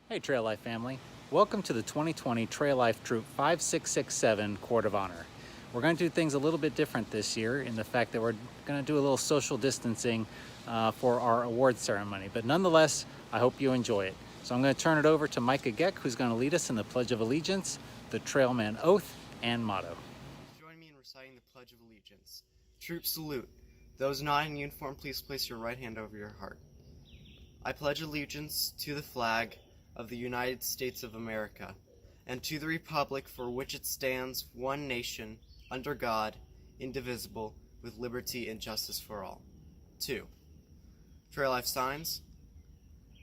Hey TrailLife family, welcome to the 2020 TrailLife Troop 5667 Court of Honor. We're going to do things a little bit different this year in the fact that we're going to do a little social distancing for our award ceremony, but nonetheless, I hope you enjoy it. So I'm going to turn it over to Micah Geck, who's going to lead us in the Pledge of Allegiance, the Trailman Oath, and motto. Join me in reciting the Pledge of Allegiance. Troops salute. Those not in uniform, please place your right hand over your heart. I pledge allegiance to the flag of the United States of America, and to the republic for which it stands, one nation, under God, indivisible, with liberty and justice for all. 2. Trail Life signs.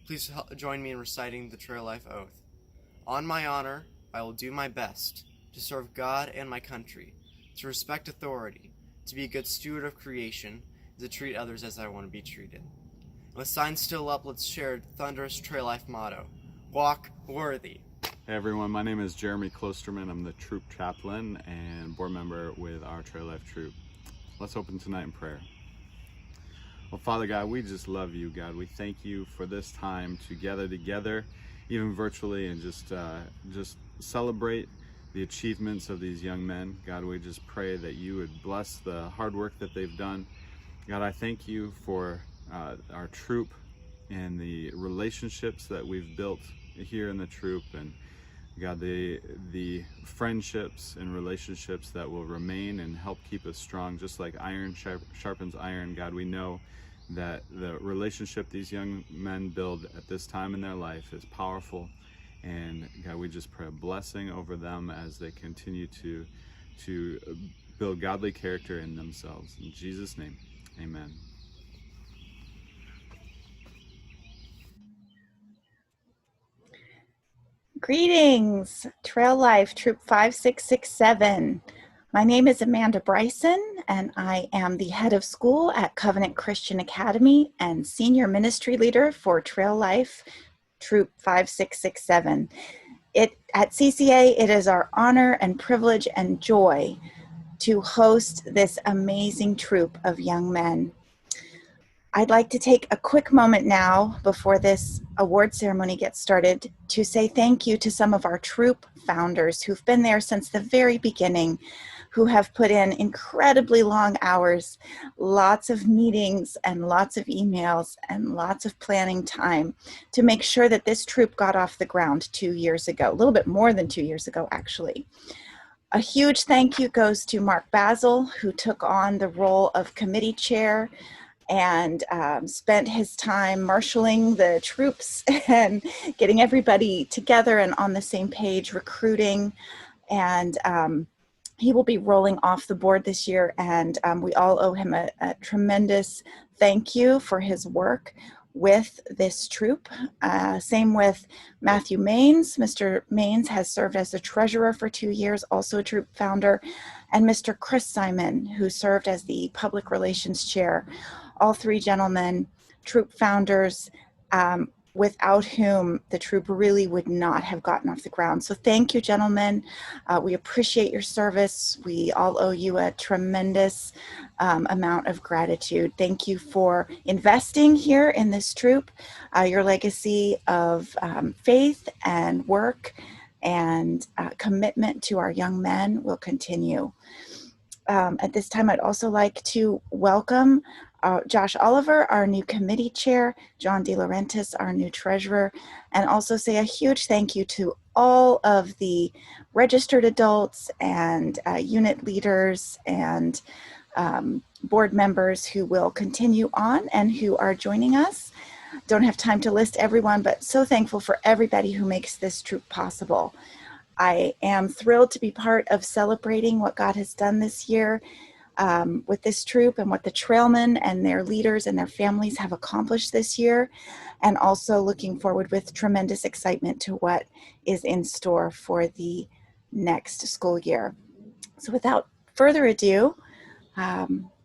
Please join me in reciting the Trail Life Oath. On my honor, I will do my best to serve God and my country, to respect authority, to be a good steward of creation, and to treat others as I want to be treated. With signs still up, let's share thunderous Trail Life motto: walk worthy. Hey everyone, my name is Jeremy Klosterman. I'm the troop chaplain and board member with our Trail Life troop. Let's open tonight in prayer. Well, Father God, we just love you, God. We thank you for this time to gather together, even virtually, and just celebrate the achievements of these young men. God, we just pray that you would bless the hard work that they've done. God, I thank you for our troop and the relationships that we've built here in the troop, and God, the friendships and relationships that will remain and help keep us strong, just like iron sharpens iron. God, we know that the relationship these young men build at this time in their life is powerful, and God, we just pray a blessing over them as they continue to build godly character in themselves. In Jesus' name, amen. Greetings, Trail Life Troop 5667. My name is Amanda Bryson, and I am the head of school at Covenant Christian Academy and senior ministry leader for Trail Life Troop 5667. At CCA, it is our honor and privilege and joy to host this amazing troop of young men. I'd like to take a quick moment now before this award ceremony gets started to say thank you to some of our troop founders who've been there since the very beginning, who have put in incredibly long hours, lots of meetings and lots of emails and lots of planning time to make sure that this troop got off the ground 2 years ago, a little bit more than 2 years ago, actually. A huge thank you goes to Mark Basil, who took on the role of committee chair and spent his time marshaling the troops and getting everybody together and on the same page, recruiting. And he will be rolling off the board this year, and we all owe him a tremendous thank you for his work with this troop. Same with Matthew Maines. Mr. Maines has served as the treasurer for 2 years, also a troop founder, and Mr. Chris Simon, who served as the public relations chair. All three gentlemen, troop founders, without whom the troop really would not have gotten off the ground. So thank you, gentlemen. We appreciate your service. We all owe you a tremendous amount of gratitude. Thank you for investing here in this troop. Your legacy of faith and work and commitment to our young men will continue. At this time, I'd also like to welcome Josh Oliver, our new committee chair, John DeLaurentis, our new treasurer, and also say a huge thank you to all of the registered adults and unit leaders and board members who will continue on and who are joining us. Don't have time to list everyone, but so thankful for everybody who makes this troop possible. I am thrilled to be part of celebrating what God has done this year with this troop and what the trailmen and their leaders and their families have accomplished this year, and also looking forward with tremendous excitement to what is in store for the next school year. So without further ado,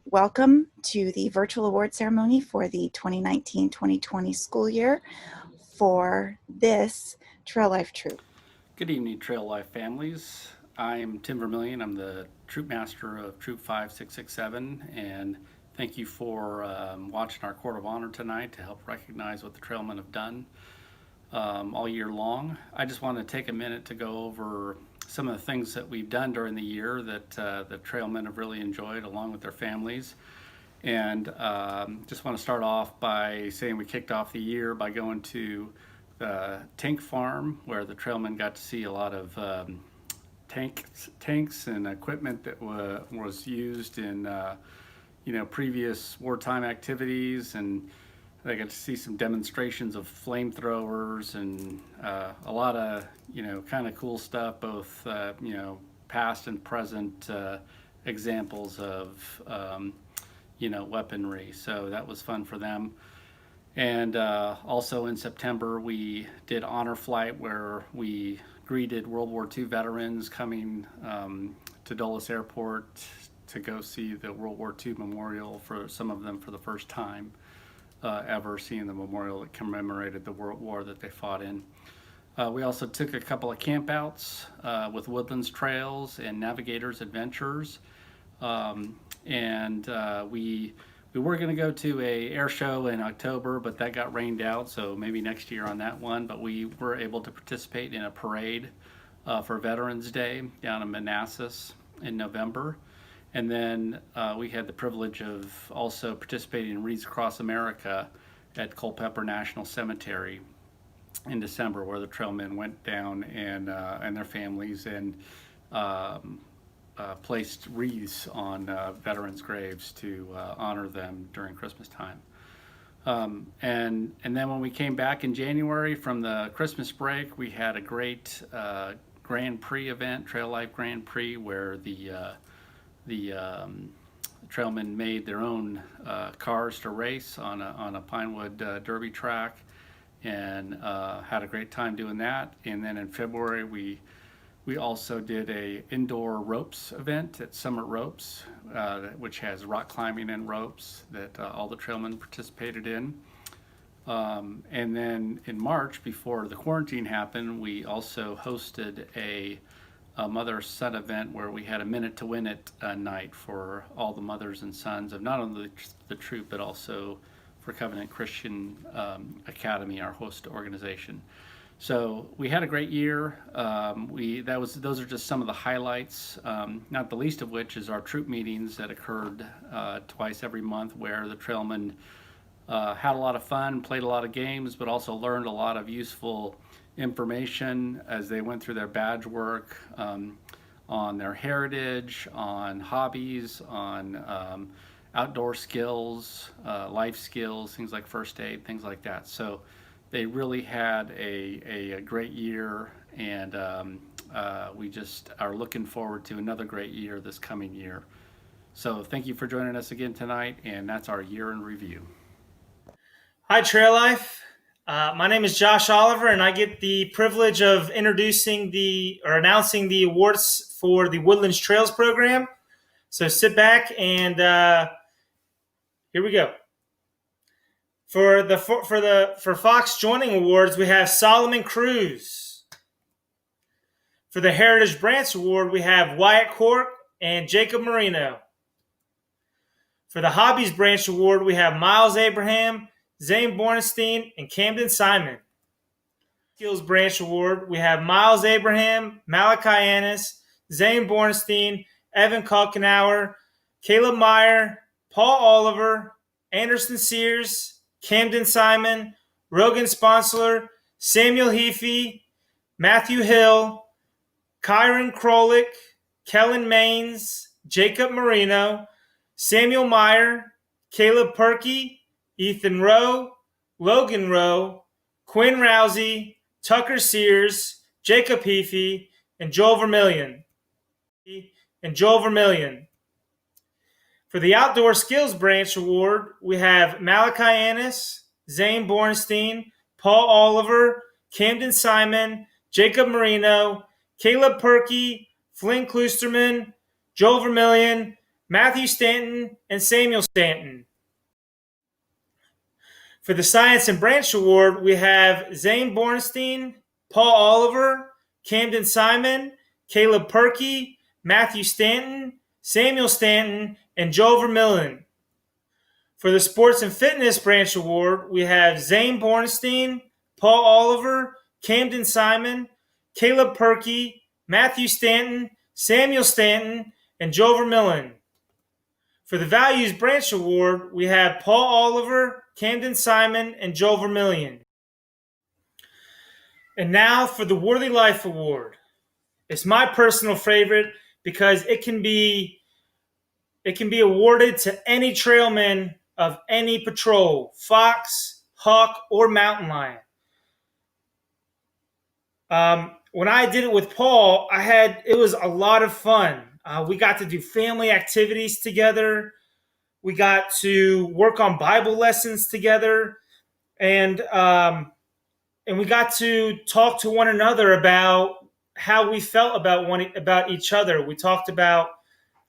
welcome to the virtual award ceremony for the 2019-2020 school year for this Trail Life troop. Good evening, Trail Life families. I'm Tim Vermillion. I'm the Troop Master of Troop 5667, and thank you for watching our Court of Honor tonight to help recognize what the Trailmen have done. all year long. I just want to take a minute to go over some of the things that we've done during the year that the trailmen have really enjoyed along with their families. And just want to start off by saying we kicked off the year by going to the tank farm, where the trailmen got to see a lot of tanks and equipment that was used in previous wartime activities, and they got to see some demonstrations of flamethrowers and a lot of kind of cool stuff, both past and present examples of weaponry. So that was fun for them. And also in September, we did Honor Flight, where we greeted World War II veterans coming to Dulles Airport to go see the World War II memorial, for some of them for the first time ever seeing the memorial that commemorated the World War that they fought in. We also took a couple of campouts with Woodlands Trails and Navigators Adventures. We were going to go to a air show in October, but that got rained out, so maybe next year on that one. But we were able to participate in a parade for Veterans Day down in Manassas in November. And then we had the privilege of also participating in Wreaths Across America at Culpeper National Cemetery in December, where the trailmen went down and their families and placed wreaths on veterans' graves to honor them during Christmas time. And then when we came back in January from the Christmas break, we had a great Grand Prix event, TrailLife Grand Prix, where the trailmen made their own cars to race on a Pinewood Derby track, and had a great time doing that. And then in February, we also did a indoor ropes event at Summit Ropes, which has rock climbing and ropes that all the trailmen participated in. And then in March, before the quarantine happened, we also hosted a mother-son event where we had a Minute to Win It night for all the mothers and sons of not only the troop, but also for Covenant Christian Academy, our host organization. So we had a great year. Those are just some of the highlights, not the least of which is our troop meetings that occurred twice every month, where the trailmen had a lot of fun, played a lot of games, but also learned a lot of useful information as they went through their badge work on their heritage, on hobbies, on outdoor skills, life skills, things like first aid, things like that. So they really had a great year, and we just are looking forward to another great year this coming year. So thank you for joining us again tonight, and that's our year in review. Hi, TrailLife. My name is Josh Oliver, and I get the privilege of announcing the awards for the Woodlands Trails program. So sit back and here we go. For Fox Joining Awards, we have Solomon Cruz. For the Heritage Branch Award, we have Wyatt Cork and Jacob Marino. For the Hobbies Branch Award, we have Miles Abraham, Zane Bornstein, and Camden Simon. Skills Branch Award, we have Miles Abraham, Malachi Annis, Zane Bornstein, Evan Kalkenauer, Caleb Meyer, Paul Oliver, Anderson Sears, Camden Simon, Rogan Sponsler, Samuel Heafy, Matthew Hill, Kyron Krolik, Kellen Maines, Jacob Marino, Samuel Meyer, Caleb Perkey, Ethan Rowe, Logan Rowe, Quinn Rousey, Tucker Sears, Jacob Heafy, and Joel Vermillion. For the Outdoor Skills Branch Award, we have Malachi Annis, Zane Bornstein, Paul Oliver, Camden Simon, Jacob Marino, Caleb Perkey, Flynn Klusterman, Joel Vermillion, Matthew Stanton, and Samuel Stanton. For the Science and Branch Award, we have Zane Bornstein, Paul Oliver, Camden Simon, Caleb Perkey, Matthew Stanton, Samuel Stanton, and Joel Vermillion. For the Sports and Fitness Branch Award, we have Zane Bornstein, Paul Oliver, Camden Simon, Caleb Perkey, Matthew Stanton, Samuel Stanton, and Joe Vermillion. For the Values Branch Award, we have Paul Oliver, Camden Simon, and Joe Vermillion. And now for the Worthy Life Award. It's my personal favorite because it can be awarded to any trailman of any patrol, fox, hawk, or mountain lion. When I did it with Paul, it was a lot of fun. We got to do family activities together. We got to work on Bible lessons together, and we got to talk to one another about how we felt about each other. We talked about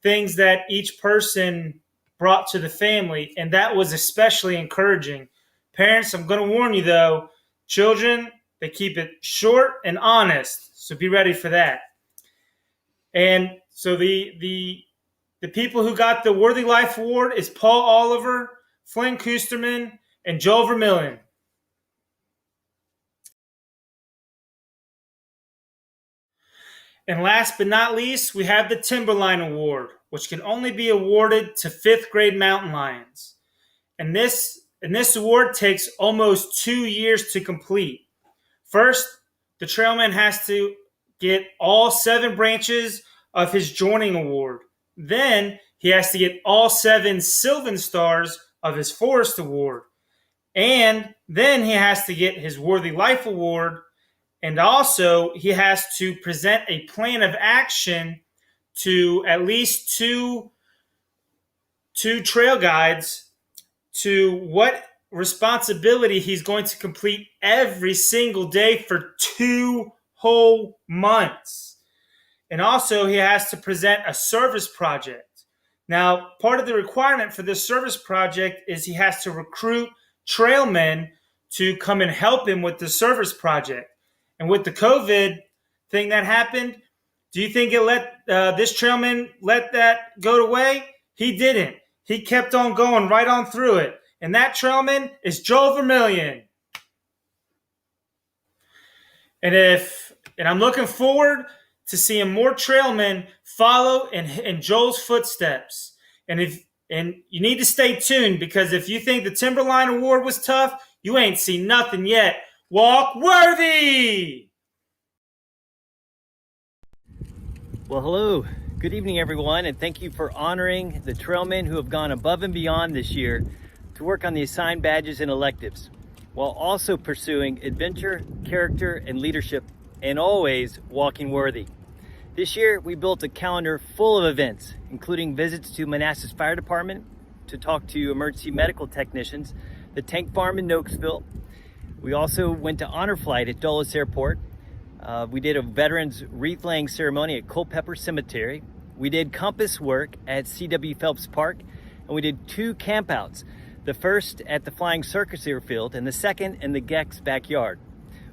things that each person brought to the family, and that was especially encouraging. Parents, I'm going to warn you though, children, they keep it short and honest, so be ready for that. And so the people who got the Worthy Life Award is Paul Oliver, Flynn Kusterman, and Joe Vermillion. And last but not least, we have the Timberline Award, which can only be awarded to 5th grade mountain lions. And this award takes almost 2 years to complete. First, the trailman has to get all 7 branches of his joining award. Then he has to get all 7 Sylvan Stars of his Forest Award. And then he has to get his Worthy Life Award. And also, he has to present a plan of action to at least two trail guides to what responsibility he's going to complete every single day for 2 whole months. And also, he has to present a service project. Now, part of the requirement for this service project is he has to recruit trailmen to come and help him with the service project. And with the COVID thing that happened, do you think this trailman let that go away? He didn't. He kept on going right on through it. And that trailman is Joe Vermillion. And I'm looking forward to seeing more trailmen follow in Joel's footsteps. And you need to stay tuned, because if you think the Timberline Award was tough, you ain't seen nothing yet. Walk worthy! Well, hello. Good evening, everyone, and thank you for honoring the trailmen who have gone above and beyond this year to work on the assigned badges and electives, while also pursuing adventure, character, and leadership, and always walking worthy. This year, we built a calendar full of events, including visits to Manassas Fire Department to talk to emergency medical technicians, the tank farm in Nokesville. We also went to honor flight at Dulles Airport. We did a veterans wreath laying ceremony at Culpeper Cemetery. We did compass work at C.W. Phelps Park, and we did 2 campouts. The first at the Flying Circus Airfield, and the second in the Gex backyard.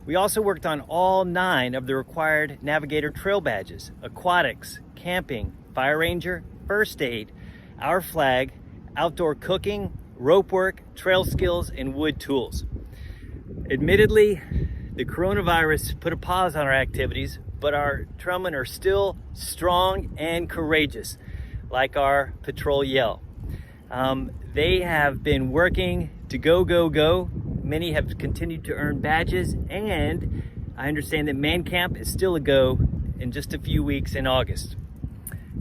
We also worked on all 9 of the required Navigator Trail badges: aquatics, camping, fire ranger, first aid, our flag, outdoor cooking, rope work, trail skills, and wood tools. Admittedly, the coronavirus put a pause on our activities, but our trailmen are still strong and courageous, like our patrol yell. They have been working to go, go, go. Many have continued to earn badges, and I understand that Man Camp is still a go in just a few weeks in August.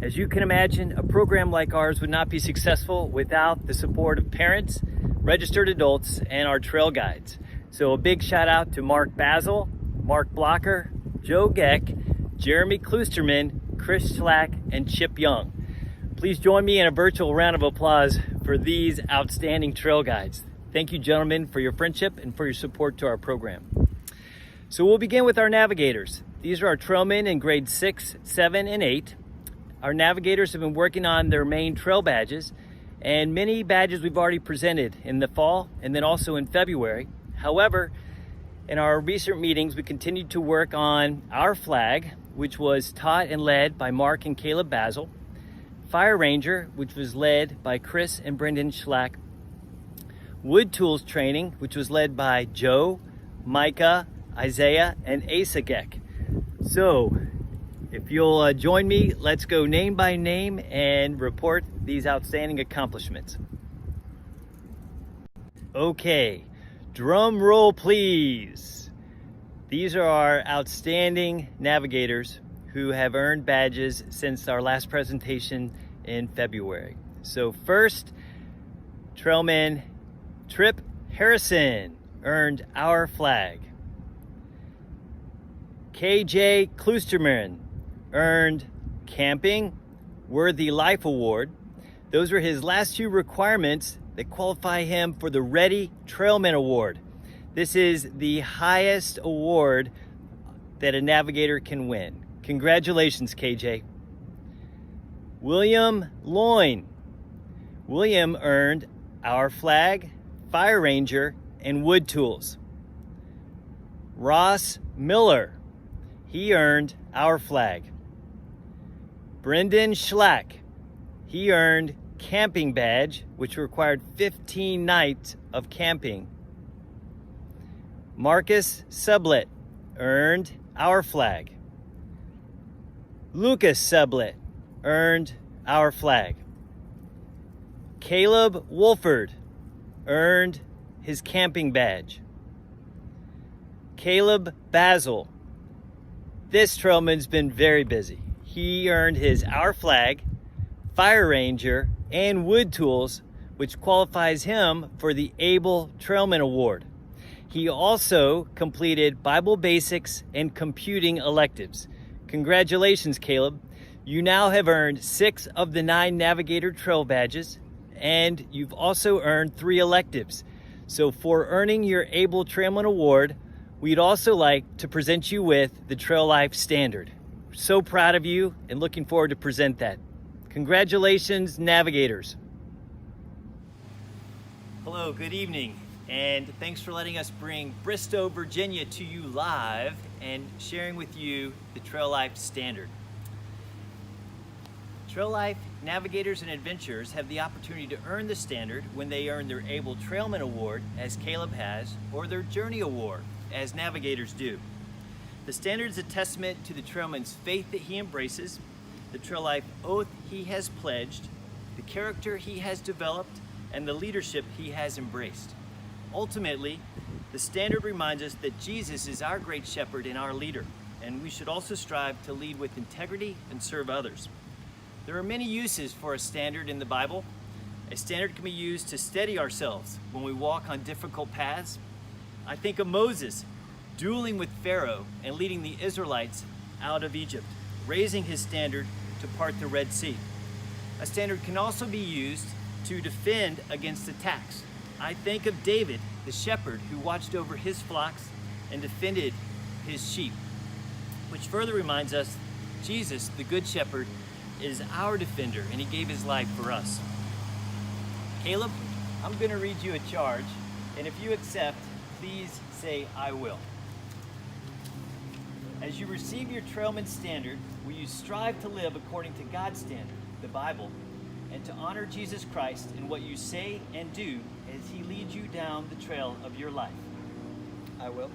As you can imagine, a program like ours would not be successful without the support of parents, registered adults, and our trail guides. So a big shout out to Mark Basil, Mark Blocker, Joe Geck, Jeremy Klusterman, Chris Schlack, and Chip Young. Please join me in a virtual round of applause for these outstanding trail guides. Thank you, gentlemen, for your friendship and for your support to our program. So we'll begin with our navigators. These are our trailmen in grades 6, 7, and 8. Our navigators have been working on their main trail badges, and many badges we've already presented in the fall and then also in February. However, in our recent meetings, we continued to work on our flag, which was taught and led by Mark and Caleb Basil, Fire Ranger, which was led by Chris and Brendan Schlack, Wood Tools training, which was led by Joe, Micah, Isaiah, and Asagek. So, if you'll join me, let's go name by name and report these outstanding accomplishments. Okay, drum roll please. These are our outstanding navigators who have earned badges since our last presentation in February. So first, Trailman Trip Harrison earned our flag. KJ Klusterman earned Camping Worthy Life Award. Those are his last two requirements that qualify him for the Ready Trailman Award. This is the highest award that a navigator can win. Congratulations, KJ. William Loyne. William earned our flag, Fire Ranger, and Wood Tools. Ross Miller. He earned our flag. Brendan Schlack. He earned Camping Badge, which required 15 nights of camping. Marcus Sublett earned our flag. Lucas Sublett earned our flag. Caleb Wolford earned his camping badge. Caleb Basil. This trailman's been very busy. He earned his Our Flag, Fire Ranger, and Wood Tools, which qualifies him for the Able Trailman Award. He also completed Bible Basics and Computing electives. Congratulations, Caleb. You now have earned 6 of the 9 Navigator Trail badges, and you've also earned 3 electives. So for earning your Able Trailman Award, we'd also like to present you with the TrailLife Standard. We're so proud of you and looking forward to present that. Congratulations, navigators. Hello, good evening, and thanks for letting us bring Bristow, Virginia to you live and sharing with you the TrailLife Standard. TrailLife navigators and adventurers have the opportunity to earn the standard when they earn their Able Trailman Award, as Caleb has, or their Journey Award, as navigators do. The standard is a testament to the trailman's faith that he embraces, the TrailLife oath he has pledged, the character he has developed, and the leadership he has embraced. Ultimately, the standard reminds us that Jesus is our great shepherd and our leader, and we should also strive to lead with integrity and serve others. There are many uses for a standard in the Bible. A standard can be used to steady ourselves when we walk on difficult paths. I think of Moses dueling with Pharaoh and leading the Israelites out of Egypt, raising his standard to part the Red Sea. A standard can also be used to defend against attacks. I think of David, the shepherd who watched over his flocks and defended his sheep, which further reminds us Jesus, the good shepherd, is our defender, and he gave his life for us. Caleb, I'm going to read you a charge, and if you accept, please say, I will. As you receive your Trailman Standard, will you strive to live according to God's standard, the Bible, and to honor Jesus Christ in what you say and do as he leads you down the trail of your life? I will.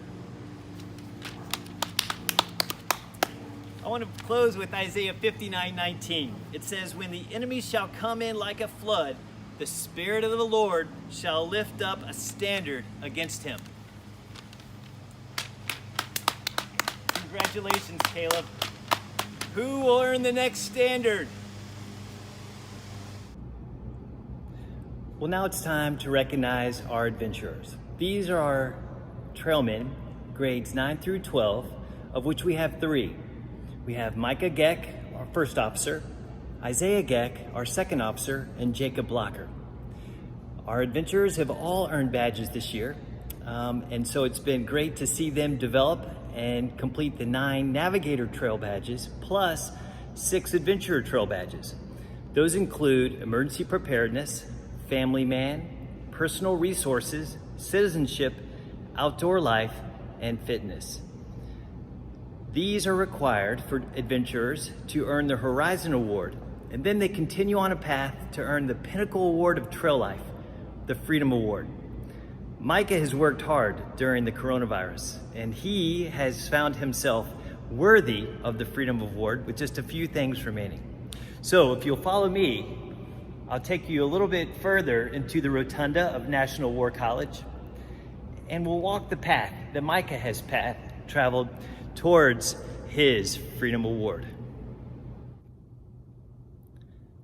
I want to close with Isaiah 59:19. It says, when the enemy shall come in like a flood, the Spirit of the Lord shall lift up a standard against him. Congratulations, Caleb. Who will earn the next standard? Well, now it's time to recognize our adventurers. These are our trailmen, grades 9 through 12, of which we have 3. We have Micah Geck, our first officer, Isaiah Geck, our second officer, and Jacob Blocker. Our adventurers have all earned badges this year, and so it's been great to see them develop and complete the 9 Navigator Trail badges, plus 6 Adventurer Trail badges. Those include Emergency Preparedness, Family Man, Personal Resources, Citizenship, Outdoor Life, and Fitness. These are required for adventurers to earn the Horizon Award, and then they continue on a path to earn the Pinnacle Award of Trail Life, the Freedom Award. Micah has worked hard during the coronavirus, and he has found himself worthy of the Freedom Award with just a few things remaining. So if you'll follow me, I'll take you a little bit further into the rotunda of National War College, and we'll walk the path that Micah has traveled towards his Freedom Award.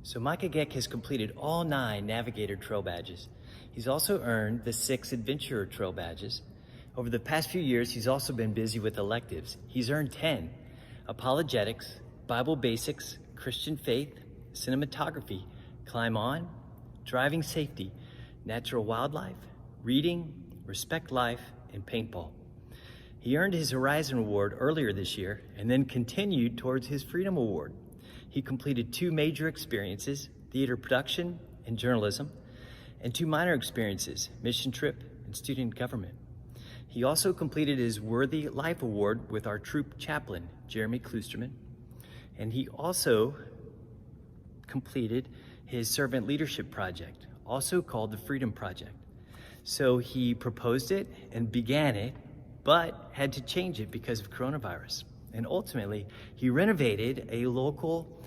So Micah Geck has completed all 9 Navigator Trail badges. He's also earned the 6 Adventurer Trail badges. Over the past few years, he's also been busy with electives. He's earned 10: Apologetics, Bible Basics, Christian Faith, Cinematography, Climb On, Driving Safety, Natural Wildlife, Reading, Respect Life, and Paintball. He earned his Horizon Award earlier this year and then continued towards his Freedom Award. He completed 2 major experiences, theater production and journalism, and 2 minor experiences, mission trip and student government. He also completed his Worthy Life Award with our troop chaplain, Jeremy Kloosterman, and he also completed his servant leadership project, also called the Freedom Project. So he proposed it and began it, but had to change it because of coronavirus. And ultimately, he renovated a local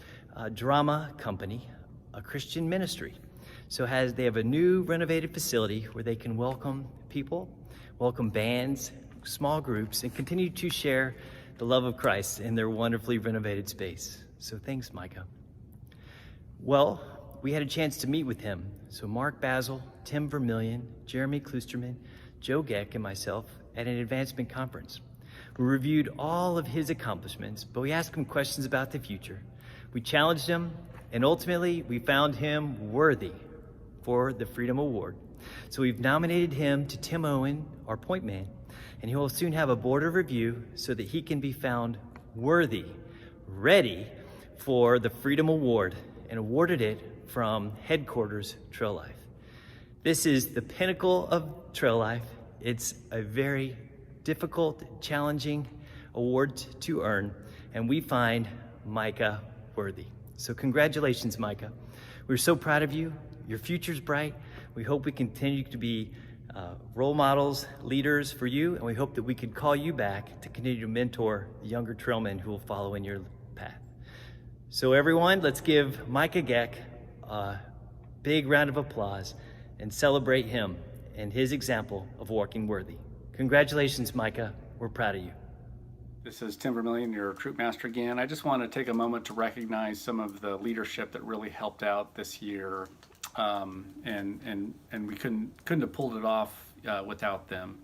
drama company, a Christian ministry. So they have a new renovated facility where they can welcome people, welcome bands, small groups, and continue to share the love of Christ in their wonderfully renovated space. So thanks, Micah. Well, we had a chance to meet with him. So Mark Basil, Tim Vermillion, Jeremy Kloosterman, Joe Geck, and myself at an advancement conference. We reviewed all of his accomplishments, but we asked him questions about the future. We challenged him, and ultimately we found him worthy for the Freedom Award. So we've nominated him to Tim Owen, our point man, and he will soon have a board of review so that he can be found worthy, ready for the Freedom Award, and awarded it from headquarters TrailLife. This is the pinnacle of TrailLife. It's a very difficult, challenging award to earn, and we find Micah worthy. So congratulations, Micah. We're so proud of you. Your future's bright. We hope we continue to be role models, leaders for you, and we hope that we can call you back to continue to mentor the younger trailmen who will follow in your path. So everyone, let's give Micah Geck a big round of applause and celebrate him and his example of walking worthy. Congratulations, Micah. We're proud of you. This is Tim Vermillion, your troop master again. I just want to take a moment to recognize some of the leadership that really helped out this year, and we couldn't have pulled it off without them.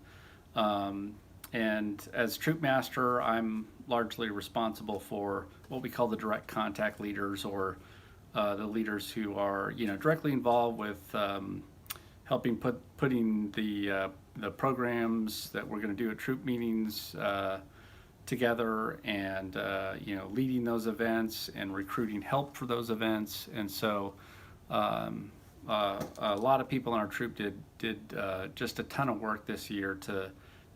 And as troop master, I'm largely responsible for what we call the direct contact leaders, or the leaders who are directly involved with helping putting the programs that we're going to do at troop meetings together, and leading those events and recruiting help for those events. And so a lot of people in our troop did just a ton of work this year to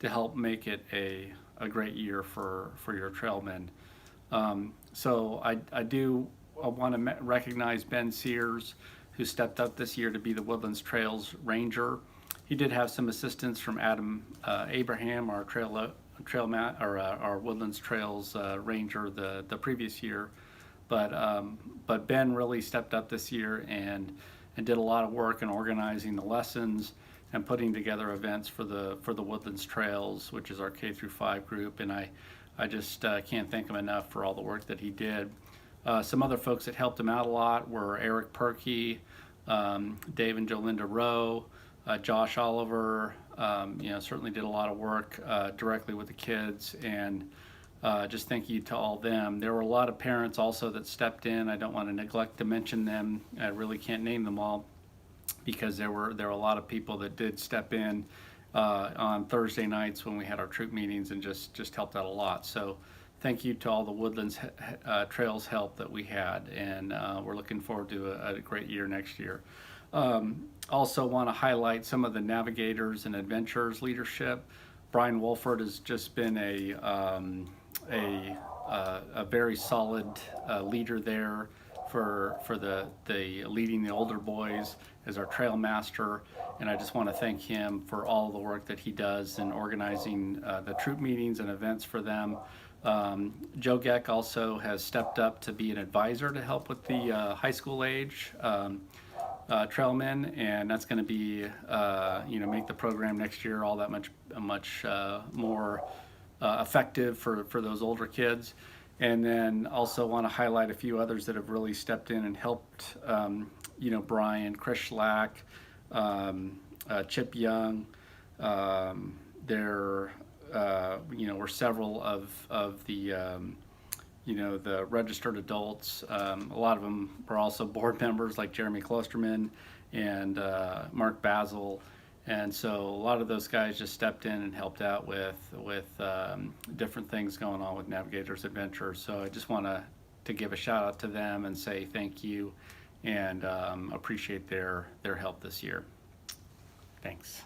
help make it a great year for your trailmen. So I want to recognize Ben Sears, who stepped up this year to be the Woodlands Trails Ranger. He did have some assistance from Adam Abraham, our our Woodlands Trails Ranger the previous year, but Ben really stepped up this year and did a lot of work in organizing the lessons and putting together events for the Woodlands Trails, which is our K-5 group, and I just can't thank him enough for all the work that he did. Some other folks that helped him out a lot were Eric Perkey, Dave and Jolinda Rowe, Josh Oliver, certainly did a lot of work directly with the kids, and just thank you to all them. There were a lot of parents also that stepped in. I don't want to neglect to mention them. I really can't name them all, because there were a lot of people that did step in on Thursday nights when we had our troop meetings and just helped out a lot. So thank you to all the Woodlands Trails help that we had, and we're looking forward to a great year next year. Also want to highlight some of the navigators and adventurers leadership. Brian Wolford has just been a very solid leader there for the leading the older boys as our trail master, and I just want to thank him for all the work that he does in organizing the troop meetings and events for them. Joe Geck also has stepped up to be an advisor to help with the high school age trailmen, and that's going to be make the program next year all that much more effective for those older kids. And then also want to highlight a few others that have really stepped in and helped. Brian, Chris Schlack, Chip Young. There were several of the the registered adults. A lot of them were also board members, like Jeremy Klosterman and Mark Basil. And so a lot of those guys just stepped in and helped out with different things going on with Navigators Adventure. So I just want to give a shout out to them and say thank you, and appreciate their help this year. Thanks.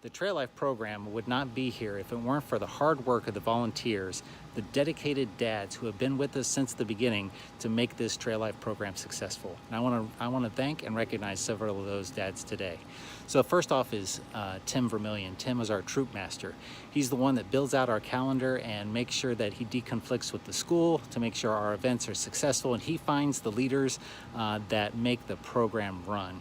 The TrailLife program would not be here if it weren't for the hard work of the volunteers, the dedicated dads who have been with us since the beginning to make this TrailLife program successful. And I want to thank and recognize several of those dads today. So first off is Tim Vermillion. Tim is our troop master. He's the one that builds out our calendar and makes sure that he deconflicts with the school to make sure our events are successful, and he finds the leaders that make the program run.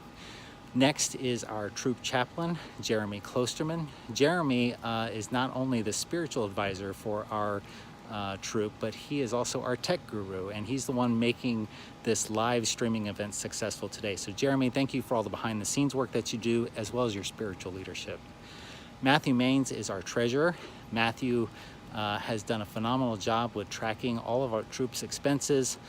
Next is our troop chaplain, Jeremy Klosterman. Jeremy is not only the spiritual advisor for our troop, but he is also our tech guru, and he's the one making this live streaming event successful today. So Jeremy, thank you for all the behind the scenes work that you do, as well as your spiritual leadership. Matthew Maines is our treasurer. Matthew has done a phenomenal job with tracking all of our troops' expenses,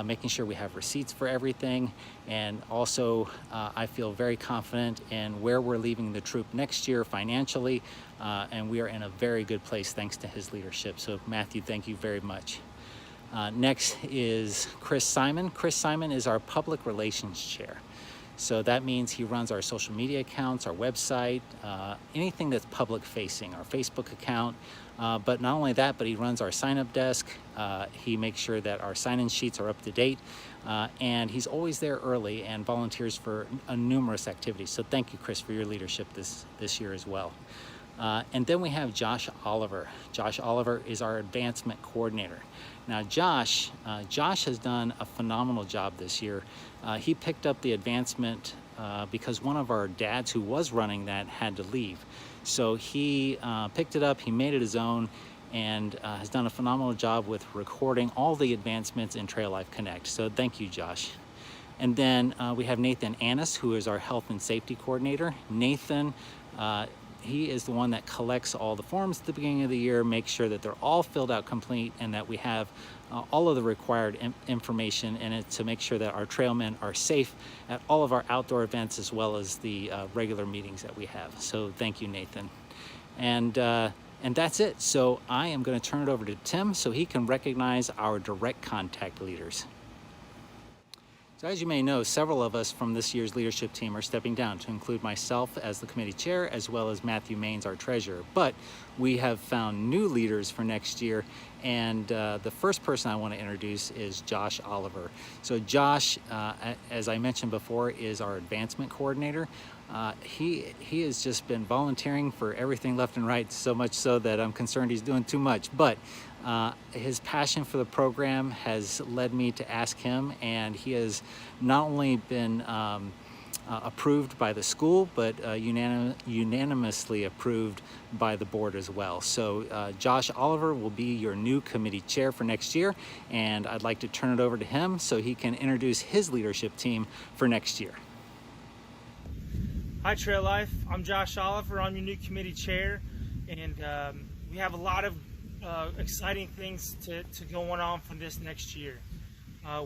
making sure we have receipts for everything, and also I feel very confident in where we're leaving the troop next year financially, and we are in a very good place thanks to his leadership. So Matthew, thank you very much. Next is Chris Simon. Chris Simon is our public relations chair. So that means he runs our social media accounts, our website, anything that's public facing, our Facebook account. But not only that, but he runs our sign-up desk. He makes sure that our sign-in sheets are up to date. And he's always there early and volunteers for numerous activities. So thank you, Chris, for your leadership this year as well. And then we have Josh Oliver. Josh Oliver is our advancement coordinator. Now Josh has done a phenomenal job this year. He picked up the advancement because one of our dads who was running that had to leave. So he picked it up, he made it his own, and has done a phenomenal job with recording all the advancements in TrailLife Connect. So thank you, Josh. And then we have Nathan Annis, who is our health and safety coordinator. Nathan, he is the one that collects all the forms at the beginning of the year, makes sure that they're all filled out complete, and that we have all of the required information in it to make sure that our trailmen are safe at all of our outdoor events, as well as the regular meetings that we have. So thank you, Nathan. And that's it. So I am going to turn it over to Tim so he can recognize our direct contact leaders. So as you may know, several of us from this year's leadership team are stepping down, to include myself as the committee chair, as well as Matthew Maines, our treasurer. But we have found new leaders for next year, and the first person I want to introduce is Josh Oliver. So Josh, as I mentioned before, is our advancement coordinator. He has just been volunteering for everything left and right, so much so that I'm concerned he's doing too much. But his passion for the program has led me to ask him, and he has not only been approved by the school, but unanimously approved by the board as well. So Josh Oliver will be your new committee chair for next year, and I'd like to turn it over to him so he can introduce his leadership team for next year. Hi TrailLife, I'm Josh Oliver. I'm your new committee chair, and we have a lot of exciting things to going on for this next year.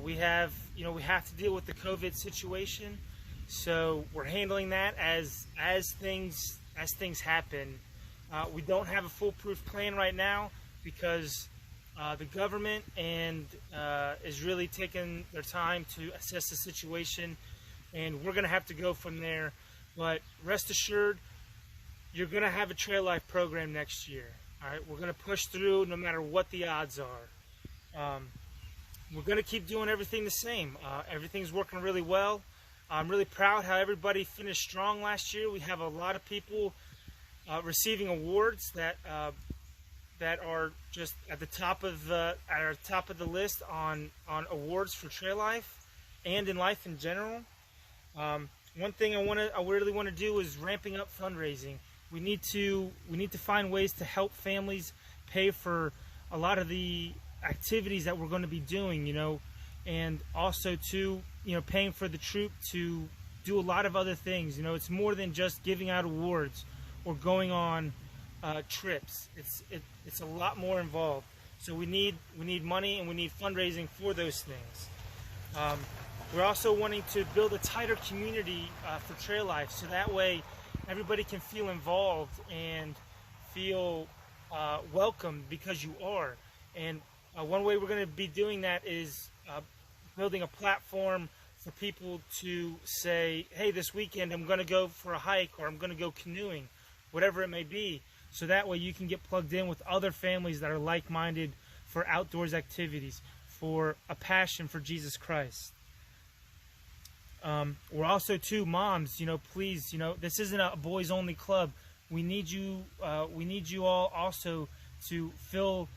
We have to deal with the COVID situation, so we're handling that as things happen. We don't have a foolproof plan right now because the government is really taking their time to assess the situation, and we're going to have to go from there. But rest assured, you're going to have a TrailLife program next year. All right, we're going to push through no matter what the odds are. we're going to keep doing everything the same. Everything's working really well. I'm really proud how everybody finished strong last year. We have a lot of people receiving awards that are just at the top of the list on awards for TrailLife and in life in general. One thing I really want to do is ramping up fundraising. We need to find ways to help families pay for a lot of the activities that we're going to be doing, and also paying for the troop to do a lot of other things. It's more than just giving out awards or going on trips. It's a lot more involved. So we need money, and we need fundraising for those things. We're also wanting to build a tighter community for TrailLife, so that way everybody can feel involved and feel welcome because you are. And one way we're going to be doing that is building a platform for people to say, hey, this weekend I'm going to go for a hike, or I'm going to go canoeing, whatever it may be. So that way you can get plugged in with other families that are like-minded for outdoors activities, for a passion for Jesus Christ. We're also, too, moms, please, this isn't a boys-only club. We need you all also to fill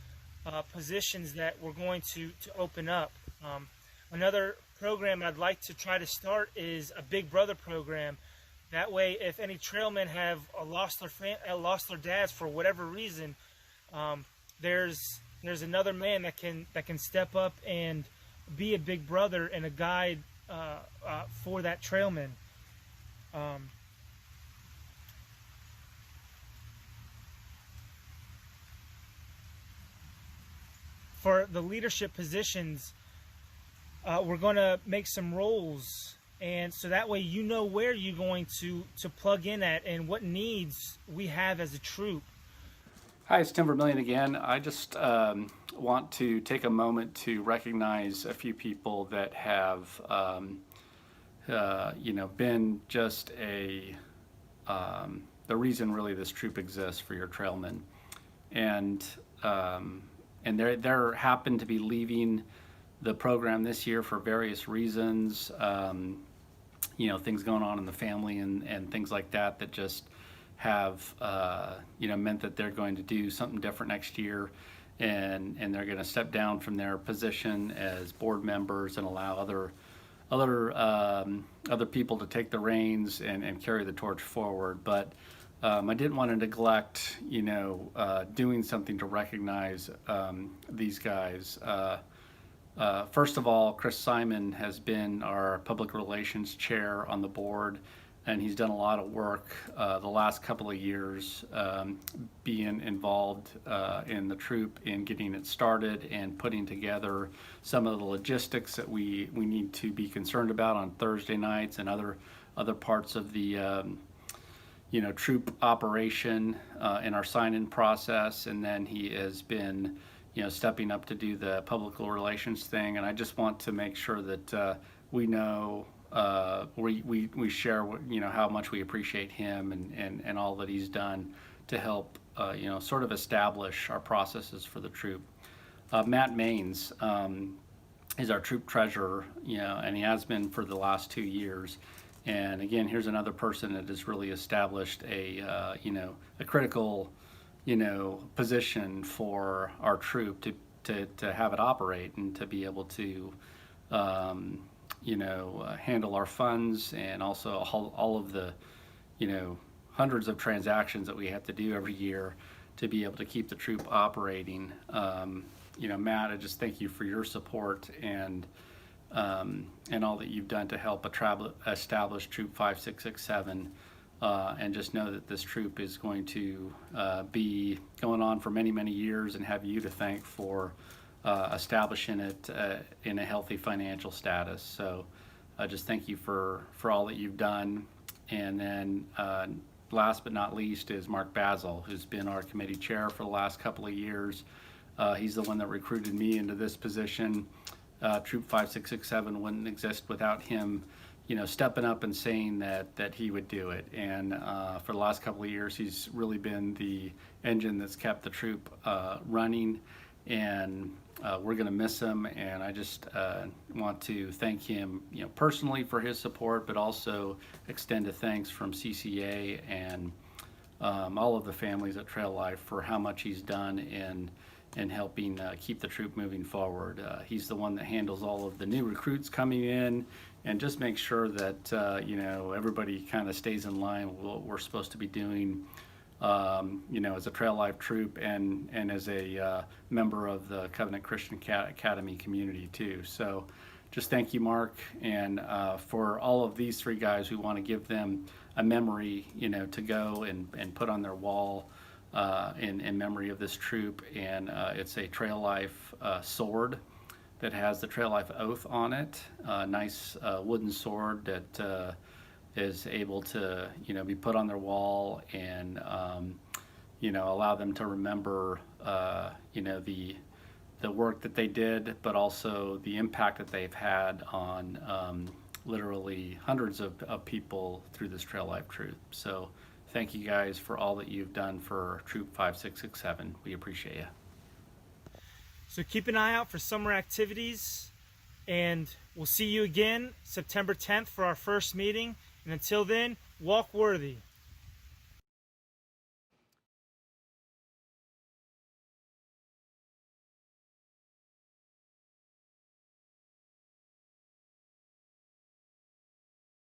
positions that we're going to open up. Another program I'd like to try to start is a Big Brother program. That way, if any trailmen have lost their dads for whatever reason, there's another man that can step up and be a big brother and a guide for that trailman. For the leadership positions, we're going to make some roles, and so that way where you're going to plug in at and what needs we have as a troop. Hi, it's Tim Vermillion again. I just want to take a moment to recognize a few people that have, been just the reason really this troop exists for your trailmen, and they're happen to be leaving the program this year for various reasons. Things going on in the family and things like that just have meant that they're going to do something different next year, and they're going to step down from their position as board members and allow other people to take the reins and carry the torch forward. But I didn't want to neglect doing something to recognize these guys. First of all, Chris Simon has been our public relations chair on the board, and he's done a lot of work the last couple of years, being involved in the troop in getting it started and putting together some of the logistics that we need to be concerned about on Thursday nights and other parts of the troop operation in our sign-in process. And then he has been stepping up to do the public relations thing, and I just want to make sure that we know we share how much we appreciate him and all that he's done to help sort of establish our processes for the troop. Matt Maines is our troop treasurer, and he has been for the last 2 years. And again, here's another person that has really established a critical position for our troop to have it operate and to be able to handle our funds, and also all of the hundreds of transactions that we have to do every year to be able to keep the troop operating. Matt, I just thank you for your support and all that you've done to help establish Troop 5667. And just know that this troop is going to be going on for many, many years, and have you to thank for establishing it in a healthy financial status. So just thank you for all that you've done. And then last but not least is Mark Basil, who's been our committee chair for the last couple of years. He's the one that recruited me into this position. Troop 5667 wouldn't exist without him stepping up and saying that he would do it. And for the last couple of years, he's really been the engine that's kept the troop running. And we're going to miss him, and I just want to thank him, personally for his support, but also extend a thanks from CCA and all of the families at TrailLife for how much he's done in helping keep the troop moving forward. He's the one that handles all of the new recruits coming in and just makes sure that everybody kind of stays in line with what we're supposed to be doing, as a TrailLife troop and as a member of the Covenant Christian Academy community too. So just thank you, Mark, and for all of these three guys, we want to give them a memory, to go and put on their wall in memory of this troop. And it's a TrailLife sword that has the TrailLife oath on it. Nice wooden sword that is able to, be put on their wall and, allow them to remember, the work that they did, but also the impact that they've had on literally hundreds of people through this TrailLife troop. So thank you guys for all that you've done for Troop 5667. We appreciate you. So keep an eye out for summer activities, and we'll see you again September 10th for our first meeting. And until then, walk worthy.